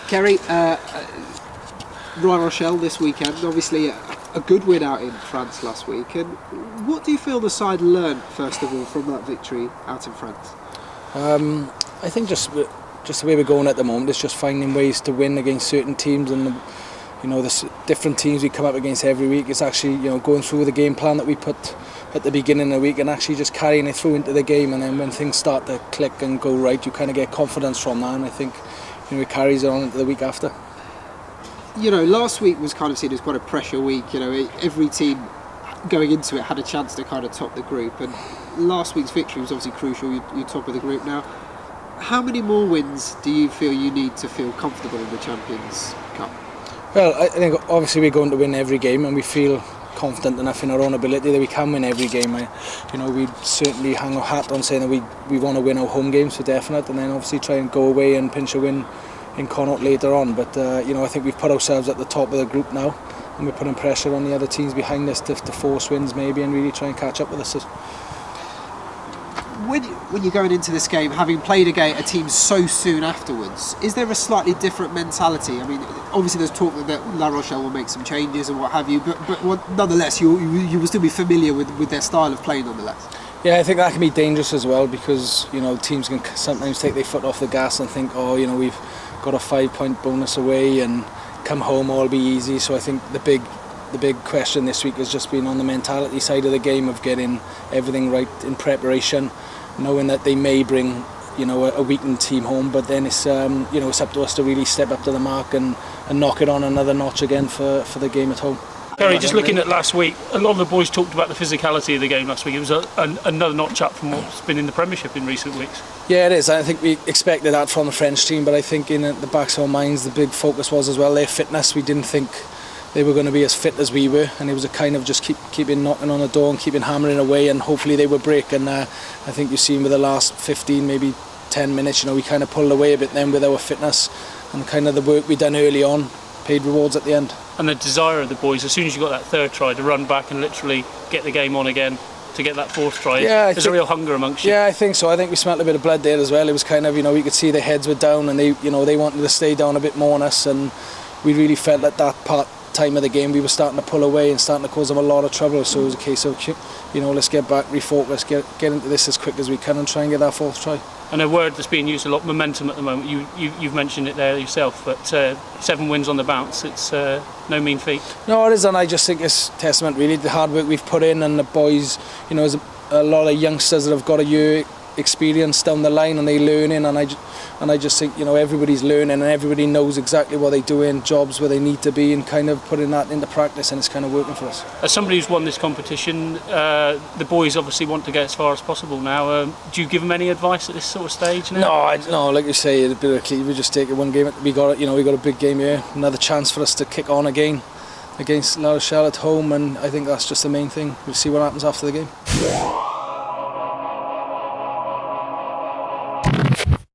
Ceri, Rochelle this weekend, obviously a good win out in France last week. And what do you feel the side learned, first of all, from that victory out in France? I think just the way we're going at the moment is just finding ways to win against certain teams, and the different teams we come up against every week. It's actually going through the game plan that we put at the beginning of the week and actually just carrying it through into the game, and then when things start to click and go right, you kind of get confidence from that, and I think it carries it on into the week after. Last week was kind of seen as quite a pressure week. Every team going into it had a chance to kind of top the group, and last week's victory was obviously crucial. You're top of the group now. How many more wins do you feel you need to feel comfortable in the Champions Cup? Well, I think obviously we're going to win every game, and we feel confident enough in our own ability that we can win every game. We certainly hang our hat on saying that we want to win our home games for definite, and then obviously try and go away and pinch a win in Connaught later on. But I think we've put ourselves at the top of the group now, and we're putting pressure on the other teams behind us to force wins maybe and really try and catch up with us. When you're going into this game, having played a team so soon afterwards, is there a slightly different mentality? I mean, obviously there's talk that La Rochelle will make some changes and what have you, but nonetheless, you will still be familiar with their style of play nonetheless. Yeah, I think that can be dangerous as well, because teams can sometimes take their foot off the gas and think, we've got a 5-point bonus away and come home, all be easy. So I think the big question this week has just been on the mentality side of the game, of getting everything right in preparation, knowing that they may bring a weakened team home, but then it's it's up to us to really step up to the mark and knock it on another notch again for the game at home. Ceri, just looking at last week, a lot of the boys talked about the physicality of the game last week. It was another notch up from what's been in the Premiership in recent weeks. Yeah, it is. I think we expected that from the French team, but I think in the backs of our minds the big focus was as well their fitness. We didn't think they were going to be as fit as we were, and it was a kind of just keeping knocking on the door and keeping hammering away, and hopefully they would break. And I think you've seen with the last 15, maybe 10 minutes, we kind of pulled away a bit then with our fitness, and kind of the work we done early on paid rewards at the end. And the desire of the boys, as soon as you got that third try, to run back and literally get the game on again, to get that fourth try. Yeah, there's a real hunger amongst you. Yeah, I think so. I think we smelt a bit of blood there as well. It was kind of, we could see their heads were down, and they wanted to stay down a bit more on us, and we really felt at that time of the game we were starting to pull away and starting to cause them a lot of trouble. So it was a case of, let's get back, refocus, get into this as quick as we can and try and get that fourth try. And a word that's being used a lot, momentum at the moment. You've mentioned it there yourself, but 7 wins on the bounce, it's no mean feat. No, it is, and I just think it's testament really to the hard work we've put in, and the boys, there's a lot of youngsters that have got a year experience down the line, and they're learning, and I just think everybody's learning, and everybody knows exactly what they do in jobs where they need to be, and kind of putting that into practice, and it's kind of working for us. As somebody who's won this competition, the boys obviously want to get as far as possible now. Do you give them any advice at this sort of stage now? No, like you say, a bit of a key. We just take it one game. We got a big game here, another chance for us to kick on again against La Rochelle at home, and I think that's just the main thing. We'll see what happens after the game.